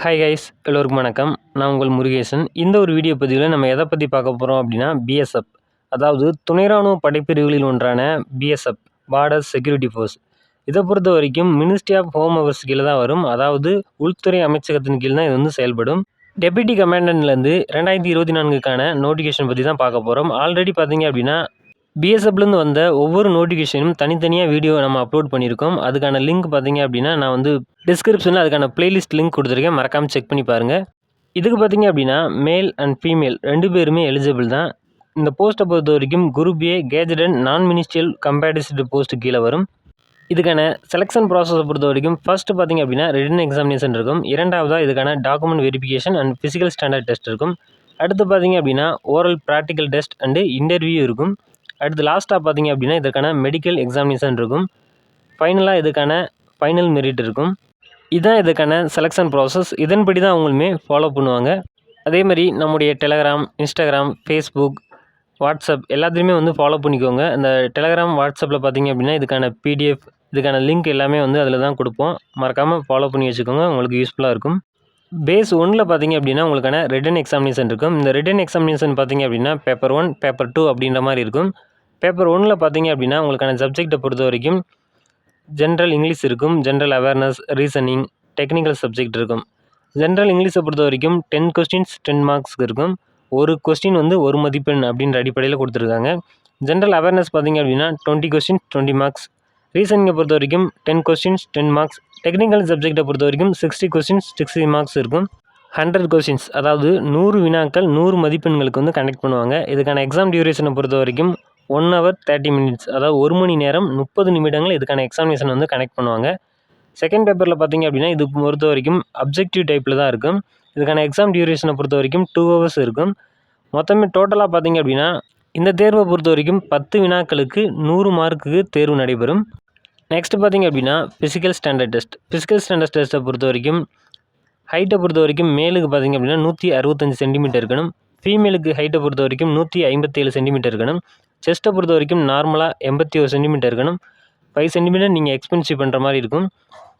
Hi guys, எல்லோருக்கும் வணக்கம். நான் உங்கள் முருகேசன். இந்த ஒரு வீடியோ பதிவில் நம்ம எதை பற்றி பார்க்க போகிறோம் அப்படின்னா பிஎஸ்எஃப், அதாவது துணை ராணுவ படைப்பிரிவுகளில் ஒன்றான பிஎஸ்எஃப் பார்டர் செக்யூரிட்டி ஃபோர்ஸ். இதை பொறுத்த வரைக்கும் மினிஸ்ட்ரி ஆஃப் ஹோம் அஃபேர்ஸ் கீழே தான் வரும். அதாவது உள்துறை அமைச்சகத்தின் கீழ் தான் இது வந்து செயல்படும். டெப்யூட்டி கமாண்டன்ட்லேருந்து 2024க்கான நோட்டிஃபிகேஷன் பற்றி தான் பார்க்க போகிறோம். ஆல்ரெடி பார்த்தீங்க அப்படின்னா பிஎஸ்எஃப்லேருந்து வந்த ஒவ்வொரு நோட்டிஃபிகேஷனும் தனித்தனியாக வீடியோ நம்ம அப்லோட் பண்ணியிருக்கோம். அதுக்கான லிங்க் பார்த்தீங்க அப்படின்னா நான் வந்து டிஸ்கிரிப்ஷனில் அதுக்கான பிளேலிஸ்ட் லிங்க் கொடுத்துருக்கேன், மறக்காமல் செக் பண்ணி பாருங்கள். இதுக்கு பார்த்தீங்க அப்படின்னா மேல் அண்ட் ஃபீமேல் 2 பேருமே எலிஜிபிள் தான். இந்த போஸ்ட்டை பொறுத்த வரைக்கும் குரூப் ஏ கேஜெட் நான் மினிஸ்ட்ரியல் கம்பேட்டிஸ்டு போஸ்ட்டு கீழே வரும். இதுக்கான செலெக்ஷன் ப்ராசஸை பொறுத்த வரைக்கும் ஃபஸ்ட்டு பார்த்தீங்க அப்படின்னா ரிட்டன் எக்ஸாமினேஷன் இருக்கும். இரண்டாவதாக இதுக்கான document verification and physical standard test இருக்கும். அடுத்து பார்த்தீங்க அப்படின்னா oral practical test and interview இருக்கும். அடுத்து லாஸ்ட்டாக பார்த்தீங்க அப்படின்னா இதற்கான மெடிக்கல் எக்ஸாமினேஷன் இருக்கும். ஃபைனலாக இதுக்கான ஃபைனல் மெரிட் இருக்கும். இதுதான் இதுக்கான செலெக்ஷன் ப்ராசஸ். இதன்படி தான் அவங்களுமே ஃபாலோ பண்ணுவாங்க. அதே மாதிரி நம்முடைய டெலகிராம், இன்ஸ்டாகிராம், ஃபேஸ்புக், வாட்ஸ்அப் எல்லாத்துலேயுமே வந்து ஃபாலோ பண்ணிக்கோங்க. இந்த டெலகிராம், வாட்ஸ்அப்பில் பார்த்தீங்க அப்படின்னா இதுக்கான பிடிஎஃப், இதுக்கான லிங்க் எல்லாமே வந்து அதில் தான் கொடுப்போம். மறக்காமல் ஃபாலோ பண்ணி வச்சுக்கோங்க, உங்களுக்கு யூஸ்ஃபுல்லாக இருக்கும். பேஸ் 1ல் பார்த்தீங்க அப்படின்னா உங்களுக்கான ரிட்டன் எக்ஸாமினேஷன் இருக்கும். இந்த ரிட்டன் எக்ஸாமினேஷன் பார்த்தீங்க அப்படின்னா பேப்பர் 1, பேப்பர் 2 அப்படின்ற மாதிரி இருக்கும். பேப்பர் 1ல் பார்த்தீங்க அப்படின்னா உங்களுக்கான சப்ஜெக்டை பொறுத்த வரைக்கும் ஜென்ரல் இங்கிலீஷ் இருக்கும், general awareness, reasoning, technical subject இருக்கும். ஜென்ரல் இங்கிலீஷை பொறுத்த வரைக்கும் 10 கொஸ்டின்ஸ் 10 மார்க்ஸ்க்கு இருக்கும். ஒரு கொஸ்டின் வந்து 1 மதிப்பெண் அப்படின்ற அடிப்படையில் கொடுத்துருக்காங்க. ஜென்ரல் அவேர்னஸ் பார்த்தீங்க அப்படின்னா 20 கொஸ்டின்ஸ் 20 மார்க்ஸ். ரீசனிங்கை பொறுத்த வரைக்கும் 10 கொஸ்டின்ஸ் 10 மார்க்ஸ். டெக்னிக்கல் சப்ஜெக்டை பொறுத்த வரைக்கும் 60 கொஸ்டின்ஸ் 60 மார்க்ஸ் இருக்கும். 100 கொஸ்டின்ஸ், அதாவது 100 வினாக்கள் 100 மதிப்பெண்களுக்கு வந்து கண்டக்ட் பண்ணுவாங்க. இதுக்கான எக்ஸாம் டியூரேஷனை பொறுத்த வரைக்கும் 1 hour 30 minutes, அதாவது 1 மணி நேரம் 30 நிமிடங்கள் இதுக்கான எக்ஸாமினேஷன் வந்து கனெக்ட் பண்ணுவாங்க. செகண்ட் பேப்பரில் பார்த்தீங்க அப்படின்னா இது பொறுத்த வரைக்கும் அப்ஜெக்டிவ் டைப்பில் தான் இருக்கும். இதுக்கான எக்ஸாம் டியூரேஷனை பொறுத்த வரைக்கும் 2 hours இருக்கும். மொத்தமே டோட்டலாக பார்த்தீங்க அப்படின்னா இந்த தேர்வை பொறுத்த வரைக்கும் 10 வினாக்களுக்கு 100 மார்க்குக்கு தேர்வு நடைபெறும். நெக்ஸ்ட் பார்த்தீங்க அப்படின்னா physical standard test. Physical standard டெஸ்ட்டை பொறுத்த வரைக்கும் ஹைட்டை பொறுத்த வரைக்கும் மேலுக்கு பார்த்தீங்க அப்படின்னா 165 சென்டிமீட்டர் இருக்கணும். ஃபீமேலுக்கு ஹைட்டை பொறுத்த வரைக்கும் 157 சென்டிமீட்டர் இருக்கணும். செஸ்ட்டை பொறுத்த வரைக்கும் நார்மலாக 81 சென்டிமீட்டர் இருக்கணும். 5 சென்டிமீட்டர் நீங்கள் எக்ஸ்பென்சிவ் பண்ணுற மாதிரி இருக்கும்.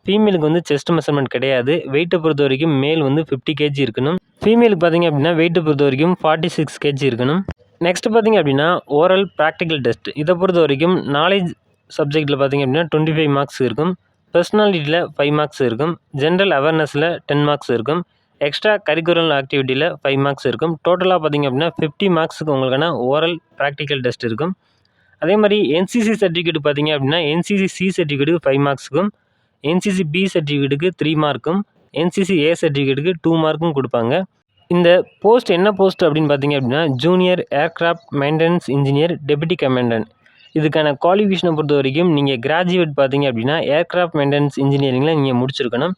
ஃபீமேலுக்கு வந்து செஸ்ட் மெஷர்மெண்ட் கிடையாது. வெயிட்டை பொறுத்த வரைக்கும் மேல் வந்து 50 kg இருக்கணும். ஃபீமேலுக்கு பார்த்தீங்க அப்படின்னா வெயிட்டை பொறுத்த வரைக்கும் 46 kg இருக்கணும். நெக்ஸ்ட் பார்த்தீங்க அப்படின்னா ஓரல் ப்ராக்டிக்கல் டெஸ்ட். இதை பொறுத்த வரைக்கும் நாலேஜ் சப்ஜெக்டில் பார்த்தீங்க அப்படின்னா 25 மார்க்ஸ் இருக்கும். பர்சனாலிட்டியில் 5 மார்க்ஸ் இருக்கும். ஜென்ரல் அவேர்னஸில் 10 மார்க்ஸ் இருக்கும். எக்ஸ்ட்ரா கரிக்குலர் ஆக்டிவிட்டியில் 5 மார்க்ஸ் இருக்கும். டோட்டலாக பார்த்தீங்க அப்படின்னா 50 மார்க்ஸுக்கு உங்களுக்கான ஓரல் ப்ராக்டிக்கல் டெஸ்ட் இருக்கும். அதே மாதிரி என்சிசி சர்டிஃபிகேட் பார்த்தீங்க அப்படின்னா என்சிசி சி சர்டிஃபிகேட்டுக்கு 5 மார்க்ஸுக்கும், என்சிசி பி சர்டிஃபிகேட்டுக்கு 3 மார்க்கும், என்சிசி ஏ சர்டிஃபிகேட்டுக்கு 2 மார்க்கும் கொடுப்பாங்க. இந்த போஸ்ட் என்ன போஸ்ட் அப்படின்னு பார்த்தீங்க அப்படின்னா junior aircraft maintenance engineer deputy commandant. இதுக்கான குவாலிஃபிகேஷனை பொறுத்த வரைக்கும் நீங்கள் கிராஜுவேட் பார்த்தீங்க அப்படின்னா ஏர்க்ராஃப்ட் மெயின்டெனன்ஸ் இன்ஜினியரிங்கில் நீங்கள் முடிச்சிருக்கணும்.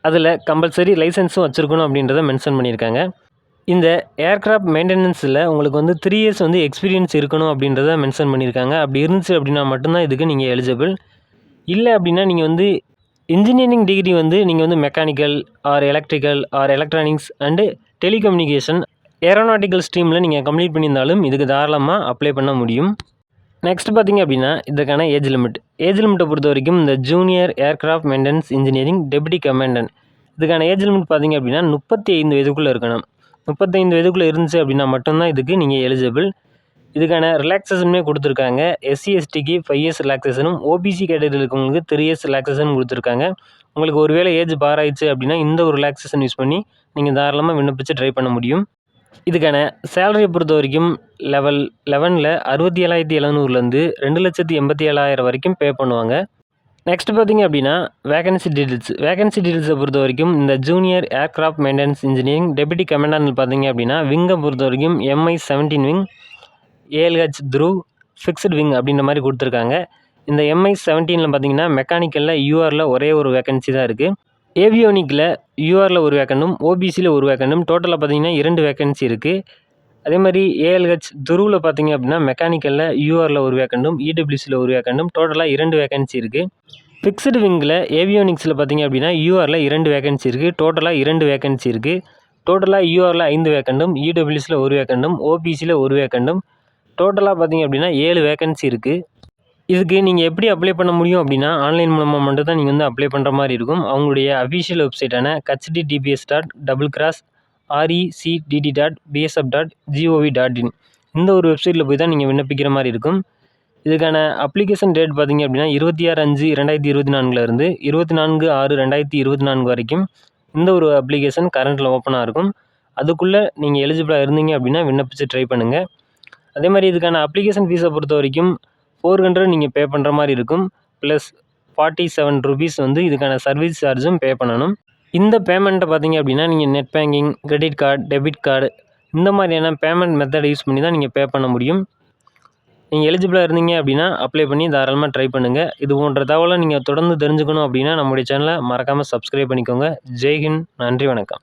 அதில் கம்பல்சரி லைசன்ஸும் வச்சுருக்கணும் அப்படின்றத மென்ஷன் பண்ணியிருக்காங்க. இந்த ஏர்க்ராஃப்ட் மெயின்டெனன்ஸில் உங்களுக்கு வந்து 3 years வந்து எக்ஸ்பீரியன்ஸ் இருக்கணும் அப்படின்றத மென்ஷன் பண்ணியிருக்காங்க. அப்படி இருந்துச்சு அப்படின்னா மட்டும்தான் இதுக்கு நீங்கள் எலிஜிபிள். இல்லை அப்படின்னா நீங்கள் வந்து இன்ஜினியரிங் டிகிரி வந்து நீங்கள் வந்து mechanical or electrical or electronics and telecommunication aeronautical ஸ்ட்ரீமில் நீங்கள் கம்ப்ளீட் பண்ணியிருந்தாலும் இதுக்கு தாராளமாக அப்ளை பண்ண முடியும். நெக்ஸ்ட் பார்த்தீங்க அப்படின்னா இதுக்கான ஏஜ் லிமிட். ஏஜ் லிமிட்டை பொறுத்த வரைக்கும் இந்த junior aircraft maintenance engineering deputy commandant இதுக்கான ஏஜ் லிமிட் பார்த்தீங்க அப்படின்னா 35 வயதுக்குள்ளே இருக்கணும். 35 வயதுக்குள்ளே இருந்துச்சு அப்படின்னா மட்டும்தான் இதுக்கு நீங்கள் எலிஜிபிள். இதுக்கான ரிலாக்ஸேஷனுமே கொடுத்துருக்காங்க. எஸ்சி எஸ்டிக்கு 5 years ரிலாக்ஸேஷனும், ஓபிசி கேட்டகரியில் இருக்கவங்களுக்கு 3 years ரிலாக்ஸேஷன் கொடுத்துருக்காங்க. உங்களுக்கு ஒருவேளை ஏஜ் பார் ஆயிடுச்சு அப்படின்னா இந்த ஒரு ரிலாக்ஸேஷன் யூஸ் பண்ணி நீங்கள் தாராளமாக விண்ணப்பிச்சு ட்ரை பண்ண முடியும். இதுக்கான சேலரியை பொறுத்த வரைக்கும் லெவல் 11ல் 67,700லேருந்து 2,87,000 வரைக்கும் பே பண்ணுவாங்க. நெக்ஸ்ட் பார்த்தீங்க அப்படின்னா வேகன்சி டீட்டெயில்ஸ். வேகன்சி டீட்டெயில்ஸை பொறுத்த வரைக்கும் இந்த junior aircraft maintenance engineering deputy commandant பார்த்தீங்க அப்படின்னா விங்கை பொறுத்த வரைக்கும் MI-17 wing, ALH through, fixed wing அப்படின்ற மாதிரி கொடுத்துருக்காங்க. இந்த MI-17ல் பார்த்தீங்கன்னா மெக்கானிக்கலில் URல ஒரே ஒரு வேகன்சி தான் இருக்குது. ஏவியோனிக்கில் URல ஒரு வேக்கண்டும், ஓபிசியில் ஒரு வேக்கண்டும், டோட்டலாக பார்த்தீங்கன்னா 2 வேக்கன்சி இருக்குது. அதே மாதிரி ALH துருவில் பார்த்தீங்க அப்படின்னா மெக்கானிக்கலில் URல ஒரு வேக்கண்டும், EWCயில் ஒரு வேக்கண்டும், டோட்டலாக 2 வேக்கன்சி இருக்குது. ஃபிக்ஸ்டு விங்கில் ஏவியோனிக்ஸில் பார்த்தீங்க அப்படின்னா URல 2 வேக்கன்சி இருக்குது. டோட்டலாக 2 வேக்கன்சி இருக்குது. டோட்டலாக URல 5 வேக்கண்டும், EWCயில் ஒரு வேக்கண்டும், ஓபிசியில் ஒரு வேக்கண்டும், டோட்டலாக பார்த்தீங்க அப்படின்னா 7 வேக்கன்சி இருக்குது. இதுக்கு நீங்கள் எப்படி அப்ளை பண்ண முடியும் அப்படின்னா, ஆன்லைன் மூலமாக மட்டும் தான் நீங்கள் வந்து அப்ளை பண்ணுற மாதிரி இருக்கும். அவங்களுடைய அஃபிஷியல் வெப்சைட்டான https.recdt.bsf.gov.in இந்த ஒரு வெப்சைட்டில் போய் தான் நீங்கள் விண்ணப்பிக்கிற மாதிரி இருக்கும். இதுக்கான அப்ளிகேஷன் டேட் பார்த்தீங்க அப்படின்னா 26/5/2024 இருந்து 24/6/2024 வரைக்கும் இந்த ஒரு அப்ளிகேஷன் கரண்ட்டில் ஓப்பனாக இருக்கும். அதுக்குள்ளே நீங்கள் எலிஜிபிளாக இருந்தீங்க அப்படின்னா விண்ணப்பிச்சு ட்ரை பண்ணுங்கள். அதே மாதிரி இதுக்கான அப்ளிகேஷன் ஃபீஸை பொறுத்த வரைக்கும் 400 நீங்கள் பே பண்ணுற மாதிரி இருக்கும். ப்ளஸ் 47 ருபீஸ் வந்து இதுக்கான சர்வீஸ் சார்ஜும் பே பண்ணணும். இந்த பேமெண்ட்டை பார்த்தீங்க அப்படின்னா நீங்கள் net banking, credit card, debit card இந்த மாதிரியான பேமெண்ட் மெத்தடை யூஸ் பண்ணி தான் நீங்கள் பே பண்ண முடியும். நீங்கள் எலிஜிபிளாக இருந்தீங்க அப்படின்னா அப்ளை பண்ணி தாராளமாக ட்ரை பண்ணுங்கள். இது போன்ற தகவலை நீங்கள் தொடர்ந்து தெரிஞ்சுக்கணும் அப்படின்னா நம்முடைய சேனலை மறக்காமல் சப்ஸ்கிரைப் பண்ணிக்கோங்க. ஜெய்ஹிந்த். நன்றி, வணக்கம்.